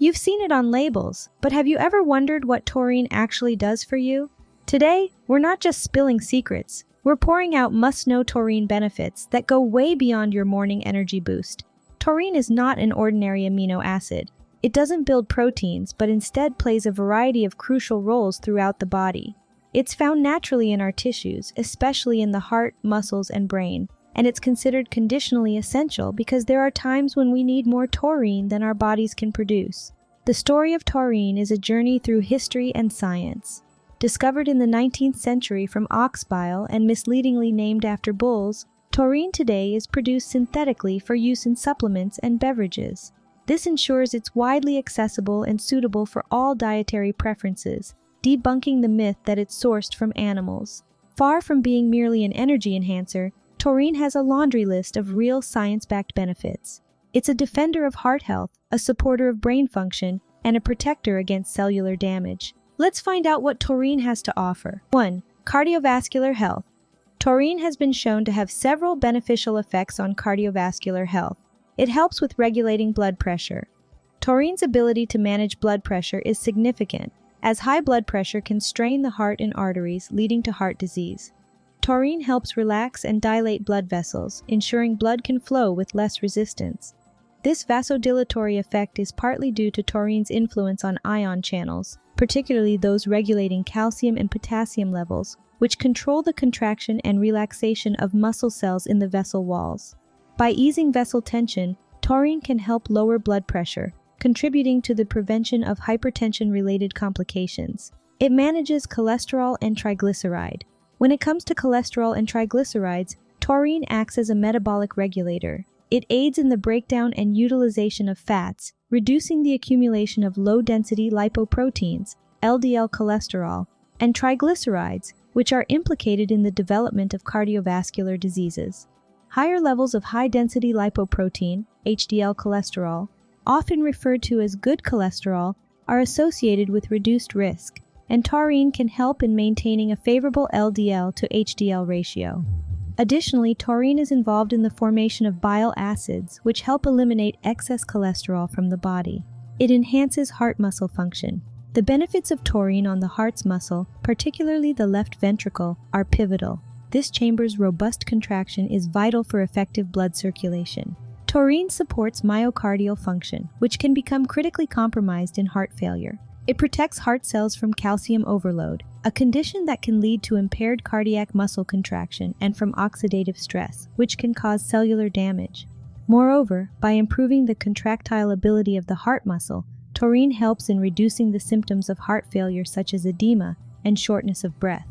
You've seen it on labels, but have you ever wondered what taurine actually does for you? Today, we're not just spilling secrets, we're pouring out must-know taurine benefits that go way beyond your morning energy boost. Taurine is not an ordinary amino acid. It doesn't build proteins, but instead plays a variety of crucial roles throughout the body. It's found naturally in our tissues, especially in the heart, muscles, and brain, and it's considered conditionally essential because there are times when we need more taurine than our bodies can produce. The story of taurine is a journey through history and science. Discovered in the 19th century from ox bile and misleadingly named after bulls, taurine today is produced synthetically for use in supplements and beverages. This ensures it's widely accessible and suitable for all dietary preferences, debunking the myth that it's sourced from animals. Far from being merely an energy enhancer, taurine has a laundry list of real science-backed benefits. It's a defender of heart health, a supporter of brain function, and a protector against cellular damage. Let's find out what taurine has to offer. 1. Cardiovascular health. Taurine has been shown to have several beneficial effects on cardiovascular health. It helps with regulating blood pressure. Taurine's ability to manage blood pressure is significant, as high blood pressure can strain the heart and arteries, leading to heart disease. Taurine helps relax and dilate blood vessels, ensuring blood can flow with less resistance. This vasodilatory effect is partly due to taurine's influence on ion channels, particularly those regulating calcium and potassium levels, which control the contraction and relaxation of muscle cells in the vessel walls. By easing vessel tension, taurine can help lower blood pressure, contributing to the prevention of hypertension-related complications. It manages cholesterol and triglyceride. When it comes to cholesterol and triglycerides, taurine acts as a metabolic regulator. It aids in the breakdown and utilization of fats, reducing the accumulation of low-density lipoproteins, LDL cholesterol, and triglycerides, which are implicated in the development of cardiovascular diseases. Higher levels of high-density lipoprotein, HDL cholesterol, often referred to as good cholesterol, are associated with reduced risk, and taurine can help in maintaining a favorable LDL to HDL ratio. Additionally, taurine is involved in the formation of bile acids, which help eliminate excess cholesterol from the body. It enhances heart muscle function. The benefits of taurine on the heart's muscle, particularly the left ventricle, are pivotal. This chamber's robust contraction is vital for effective blood circulation. Taurine supports myocardial function, which can become critically compromised in heart failure. It protects heart cells from calcium overload, a condition that can lead to impaired cardiac muscle contraction, and from oxidative stress, which can cause cellular damage. Moreover, by improving the contractile ability of the heart muscle, taurine helps in reducing the symptoms of heart failure such as edema and shortness of breath.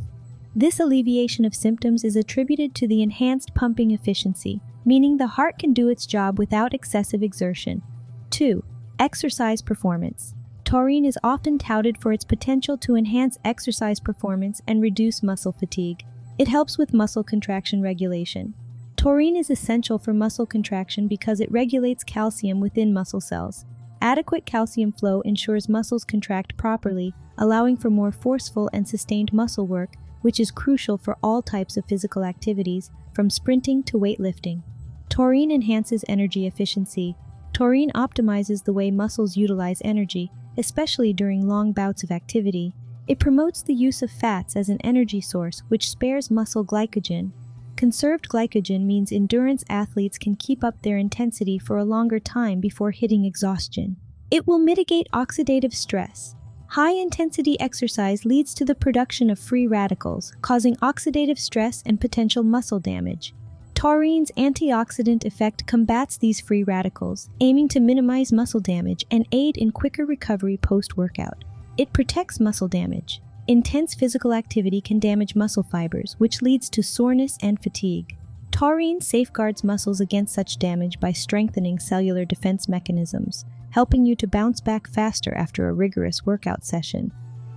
This alleviation of symptoms is attributed to the enhanced pumping efficiency, meaning the heart can do its job without excessive exertion. 2. Exercise performance. Taurine is often touted for its potential to enhance exercise performance and reduce muscle fatigue. It helps with muscle contraction regulation. Taurine is essential for muscle contraction because it regulates calcium within muscle cells. Adequate calcium flow ensures muscles contract properly, allowing for more forceful and sustained muscle work, which is crucial for all types of physical activities, from sprinting to weightlifting. Taurine enhances energy efficiency. Taurine optimizes the way muscles utilize energy, especially during long bouts of activity. It promotes the use of fats as an energy source, which spares muscle glycogen. Conserved glycogen means endurance athletes can keep up their intensity for a longer time before hitting exhaustion. It will mitigate oxidative stress. High-intensity exercise leads to the production of free radicals, causing oxidative stress and potential muscle damage. Taurine's antioxidant effect combats these free radicals, aiming to minimize muscle damage and aid in quicker recovery post-workout. It protects muscle damage. Intense physical activity can damage muscle fibers, which leads to soreness and fatigue. Taurine safeguards muscles against such damage by strengthening cellular defense mechanisms, helping you to bounce back faster after a rigorous workout session.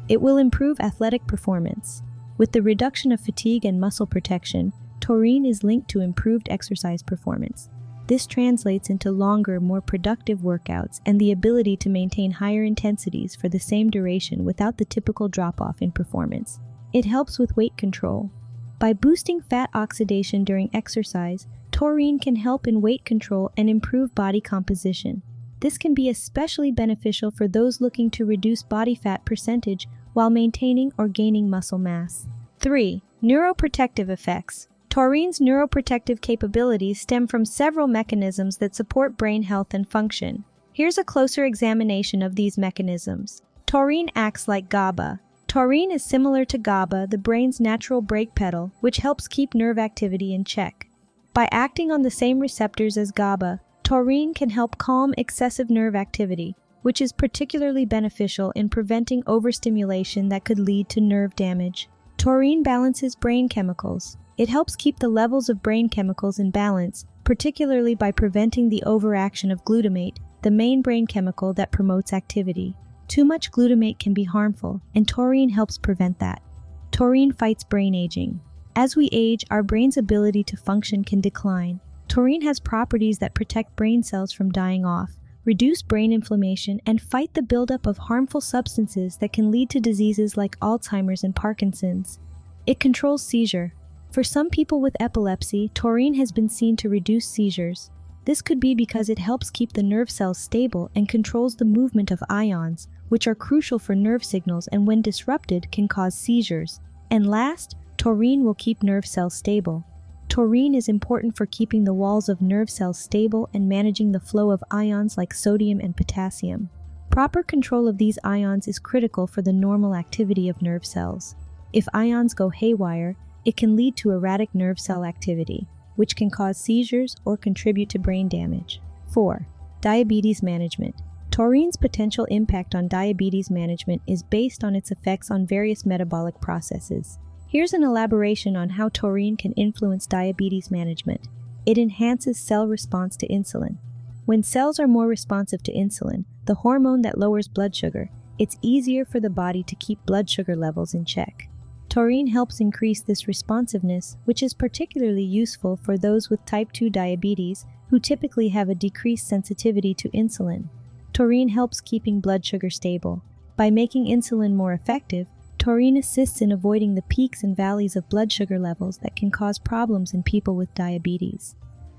It will improve athletic performance. With the reduction of fatigue and muscle protection, taurine is linked to improved exercise performance. This translates into longer, more productive workouts and the ability to maintain higher intensities for the same duration without the typical drop-off in performance. It helps with weight control. By boosting fat oxidation during exercise, taurine can help in weight control and improve body composition. This can be especially beneficial for those looking to reduce body fat percentage while maintaining or gaining muscle mass. 3. Neuroprotective effects. Taurine's neuroprotective capabilities stem from several mechanisms that support brain health and function. Here's a closer examination of these mechanisms. Taurine acts like GABA. Taurine is similar to GABA, the brain's natural brake pedal, which helps keep nerve activity in check. By acting on the same receptors as GABA, taurine can help calm excessive nerve activity, which is particularly beneficial in preventing overstimulation that could lead to nerve damage. Taurine balances brain chemicals. It helps keep the levels of brain chemicals in balance, particularly by preventing the overaction of glutamate, the main brain chemical that promotes activity. Too much glutamate can be harmful, and taurine helps prevent that. Taurine fights brain aging. As we age, our brain's ability to function can decline. Taurine has properties that protect brain cells from dying off, reduce brain inflammation, and fight the buildup of harmful substances that can lead to diseases like Alzheimer's and Parkinson's. It controls seizure. For some people with epilepsy, taurine has been seen to reduce seizures. This could be because it helps keep the nerve cells stable and controls the movement of ions, which are crucial for nerve signals and when disrupted can cause seizures. And last, taurine will keep nerve cells stable. Taurine is important for keeping the walls of nerve cells stable and managing the flow of ions like sodium and potassium. Proper control of these ions is critical for the normal activity of nerve cells. If ions go haywire, it can lead to erratic nerve cell activity, which can cause seizures or contribute to brain damage. 4. Diabetes management. Taurine's potential impact on diabetes management is based on its effects on various metabolic processes. Here's an elaboration on how taurine can influence diabetes management. It enhances cell response to insulin. When cells are more responsive to insulin, the hormone that lowers blood sugar, it's easier for the body to keep blood sugar levels in check. Taurine helps increase this responsiveness, which is particularly useful for those with type 2 diabetes who typically have a decreased sensitivity to insulin. Taurine helps keeping blood sugar stable. By making insulin more effective, taurine assists in avoiding the peaks and valleys of blood sugar levels that can cause problems in people with diabetes.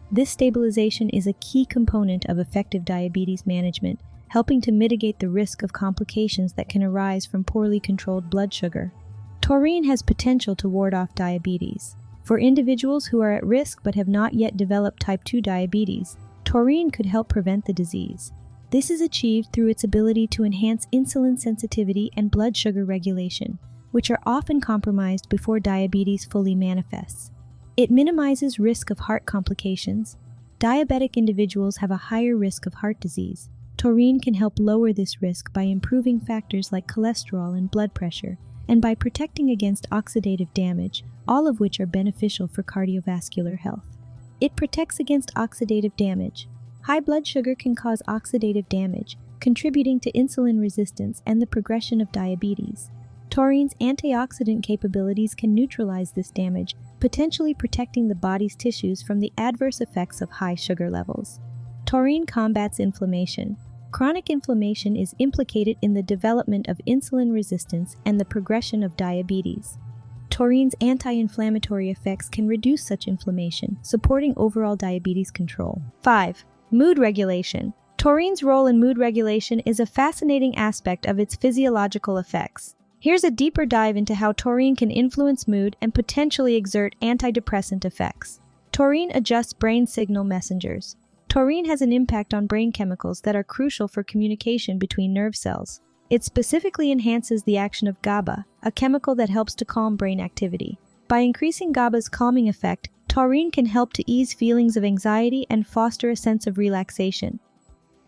This stabilization is a key component of effective diabetes management, helping to mitigate the risk of complications that can arise from poorly controlled blood sugar. Taurine has potential to ward off diabetes. For individuals who are at risk but have not yet developed type 2 diabetes, taurine could help prevent the disease. This is achieved through its ability to enhance insulin sensitivity and blood sugar regulation, which are often compromised before diabetes fully manifests. It minimizes risk of heart complications. Diabetic individuals have a higher risk of heart disease. Taurine can help lower this risk by improving factors like cholesterol and blood pressure, and by protecting against oxidative damage, all of which are beneficial for cardiovascular health. It protects against oxidative damage. High blood sugar can cause oxidative damage, contributing to insulin resistance and the progression of diabetes. Taurine's antioxidant capabilities can neutralize this damage, potentially protecting the body's tissues from the adverse effects of high sugar levels. Taurine combats inflammation. Chronic inflammation is implicated in the development of insulin resistance and the progression of diabetes. Taurine's anti-inflammatory effects can reduce such inflammation, supporting overall diabetes control. 5. Mood regulation. Taurine's role in mood regulation is a fascinating aspect of its physiological effects. Here's a deeper dive into how taurine can influence mood and potentially exert antidepressant effects. Taurine adjusts brain signal messengers. Taurine has an impact on brain chemicals that are crucial for communication between nerve cells. It specifically enhances the action of GABA, a chemical that helps to calm brain activity. By increasing GABA's calming effect, taurine can help to ease feelings of anxiety and foster a sense of relaxation.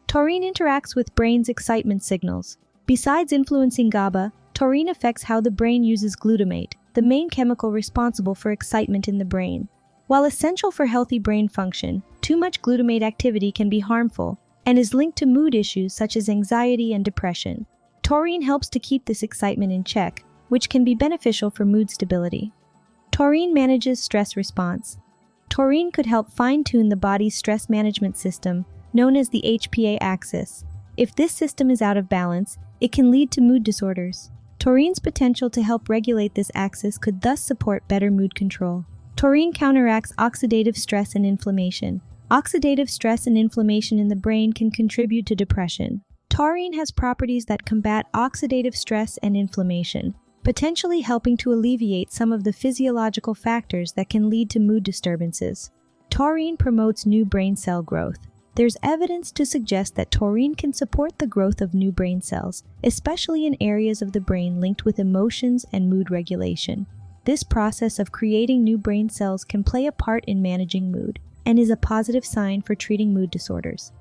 Taurine interacts with brain's excitement signals. Besides influencing GABA, taurine affects how the brain uses glutamate, the main chemical responsible for excitement in the brain. While essential for healthy brain function, too much glutamate activity can be harmful and is linked to mood issues such as anxiety and depression. Taurine helps to keep this excitement in check, which can be beneficial for mood stability. Taurine manages stress response. Taurine could help fine-tune the body's stress management system, known as the HPA axis. If this system is out of balance, it can lead to mood disorders. Taurine's potential to help regulate this axis could thus support better mood control. Taurine counteracts oxidative stress and inflammation. Oxidative stress and inflammation in the brain can contribute to depression. Taurine has properties that combat oxidative stress and inflammation, potentially helping to alleviate some of the physiological factors that can lead to mood disturbances. Taurine promotes new brain cell growth. There's evidence to suggest that taurine can support the growth of new brain cells, especially in areas of the brain linked with emotions and mood regulation. This process of creating new brain cells can play a part in managing mood and is a positive sign for treating mood disorders.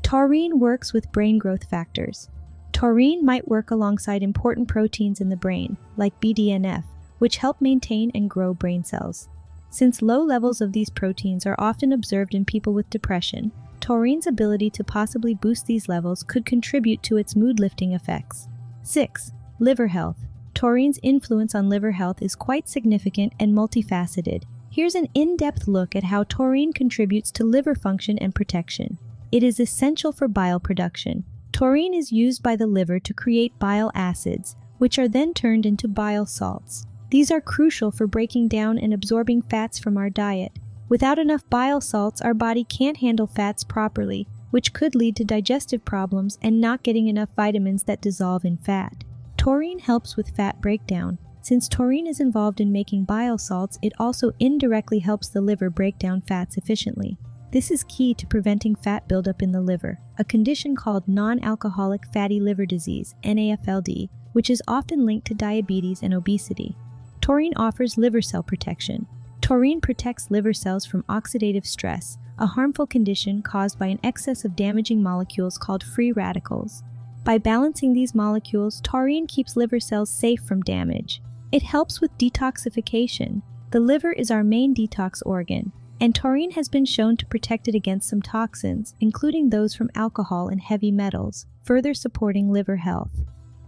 Taurine works with brain growth factors. Taurine might work alongside important proteins in the brain, like BDNF, which help maintain and grow brain cells. Since low levels of these proteins are often observed in people with depression, taurine's ability to possibly boost these levels could contribute to its mood-lifting effects. 6. Liver health. Taurine's influence on liver health is quite significant and multifaceted. Here's an in-depth look at how taurine contributes to liver function and protection. It is essential for bile production. Taurine is used by the liver to create bile acids, which are then turned into bile salts. These are crucial for breaking down and absorbing fats from our diet. Without enough bile salts, our body can't handle fats properly, which could lead to digestive problems and not getting enough vitamins that dissolve in fat. Taurine helps with fat breakdown. Since taurine is involved in making bile salts, it also indirectly helps the liver break down fats efficiently. This is key to preventing fat buildup in the liver, a condition called non-alcoholic fatty liver disease, NAFLD, which is often linked to diabetes and obesity. Taurine offers liver cell protection. Taurine protects liver cells from oxidative stress, a harmful condition caused by an excess of damaging molecules called free radicals. By balancing these molecules, taurine keeps liver cells safe from damage. It helps with detoxification. The liver is our main detox organ, and taurine has been shown to protect it against some toxins, including those from alcohol and heavy metals, further supporting liver health.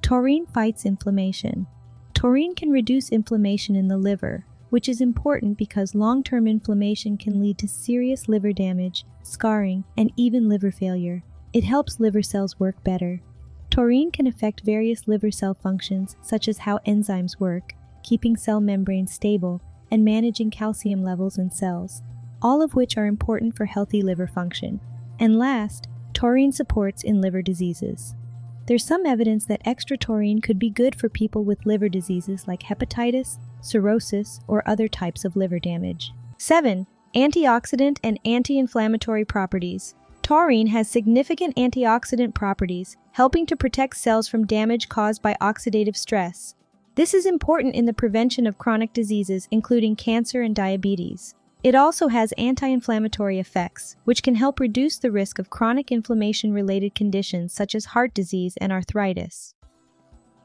Taurine fights inflammation. Taurine can reduce inflammation in the liver, which is important because long-term inflammation can lead to serious liver damage, scarring, and even liver failure. It helps liver cells work better. Taurine can affect various liver cell functions, such as how enzymes work, keeping cell membranes stable, and managing calcium levels in cells, all of which are important for healthy liver function. And last, taurine supports in liver diseases. There's some evidence that extra taurine could be good for people with liver diseases like hepatitis, cirrhosis, or other types of liver damage. 7. Antioxidant and anti-inflammatory properties. Taurine has significant antioxidant properties, helping to protect cells from damage caused by oxidative stress. This is important in the prevention of chronic diseases, including cancer and diabetes. It also has anti-inflammatory effects, which can help reduce the risk of chronic inflammation-related conditions such as heart disease and arthritis.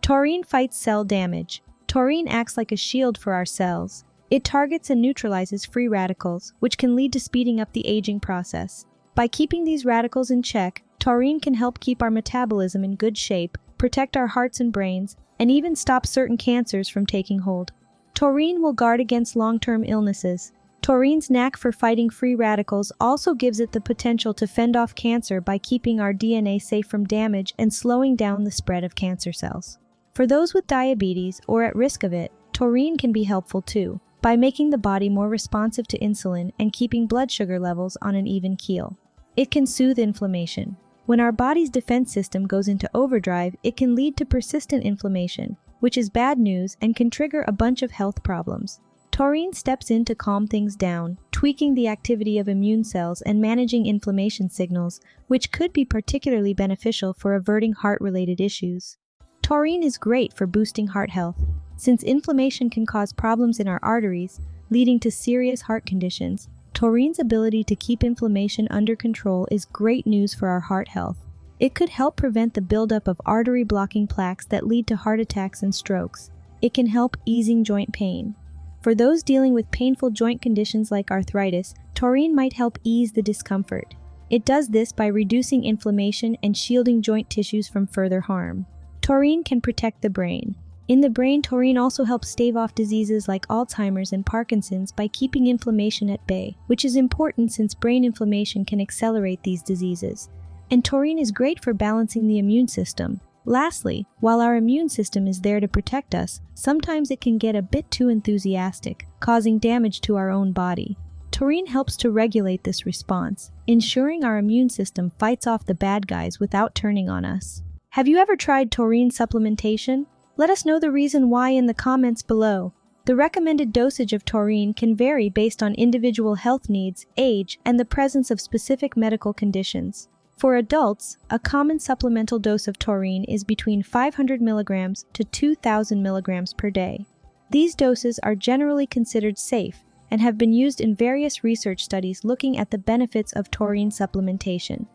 Taurine fights cell damage. Taurine acts like a shield for our cells. It targets and neutralizes free radicals, which can lead to speeding up the aging process. By keeping these radicals in check, taurine can help keep our metabolism in good shape, protect our hearts and brains, and even stop certain cancers from taking hold. Taurine will guard against long-term illnesses. Taurine's knack for fighting free radicals also gives it the potential to fend off cancer by keeping our DNA safe from damage and slowing down the spread of cancer cells. For those with diabetes or at risk of it, taurine can be helpful too, by making the body more responsive to insulin and keeping blood sugar levels on an even keel. It can soothe inflammation. When our body's defense system goes into overdrive, it can lead to persistent inflammation, which is bad news and can trigger a bunch of health problems. Taurine steps in to calm things down, tweaking the activity of immune cells and managing inflammation signals, which could be particularly beneficial for averting heart-related issues. Taurine is great for boosting heart health. Since inflammation can cause problems in our arteries, leading to serious heart conditions, taurine's ability to keep inflammation under control is great news for our heart health. It could help prevent the buildup of artery-blocking plaques that lead to heart attacks and strokes. It can help easing joint pain. For those dealing with painful joint conditions like arthritis, taurine might help ease the discomfort. It does this by reducing inflammation and shielding joint tissues from further harm. Taurine can protect the brain. In the brain, taurine also helps stave off diseases like Alzheimer's and Parkinson's by keeping inflammation at bay, which is important since brain inflammation can accelerate these diseases. And taurine is great for balancing the immune system. Lastly, while our immune system is there to protect us, sometimes it can get a bit too enthusiastic, causing damage to our own body. Taurine helps to regulate this response, ensuring our immune system fights off the bad guys without turning on us. Have you ever tried taurine supplementation? Let us know the reason why in the comments below. The recommended dosage of taurine can vary based on individual health needs, age, and the presence of specific medical conditions. For adults, a common supplemental dose of taurine is between 500 mg to 2,000 mg per day. These doses are generally considered safe and have been used in various research studies looking at the benefits of taurine supplementation.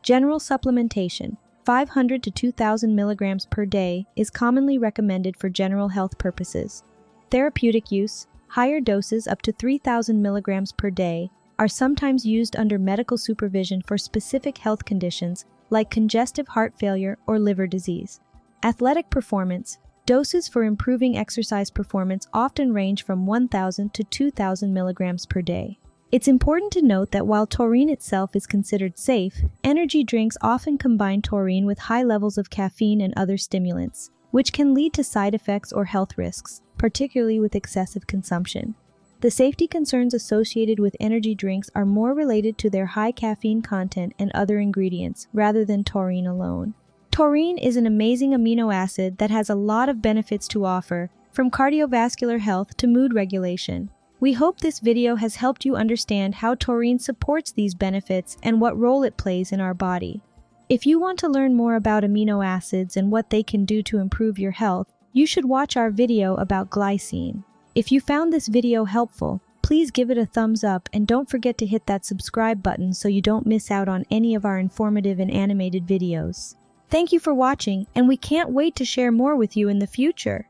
General supplementation, 500 to 2,000 mg per day, is commonly recommended for general health purposes. Therapeutic use, higher doses up to 3,000 mg per day, are sometimes used under medical supervision for specific health conditions like congestive heart failure or liver disease. Athletic performance, doses for improving exercise performance often range from 1,000 to 2,000 mg per day. It's important to note that while taurine itself is considered safe, energy drinks often combine taurine with high levels of caffeine and other stimulants, which can lead to side effects or health risks, particularly with excessive consumption. The safety concerns associated with energy drinks are more related to their high caffeine content and other ingredients rather than taurine alone. Taurine is an amazing amino acid that has a lot of benefits to offer, from cardiovascular health to mood regulation. We hope this video has helped you understand how taurine supports these benefits and what role it plays in our body. If you want to learn more about amino acids and what they can do to improve your health, you should watch our video about glycine. If you found this video helpful, please give it a thumbs up and don't forget to hit that subscribe button so you don't miss out on any of our informative and animated videos. Thank you for watching, and we can't wait to share more with you in the future.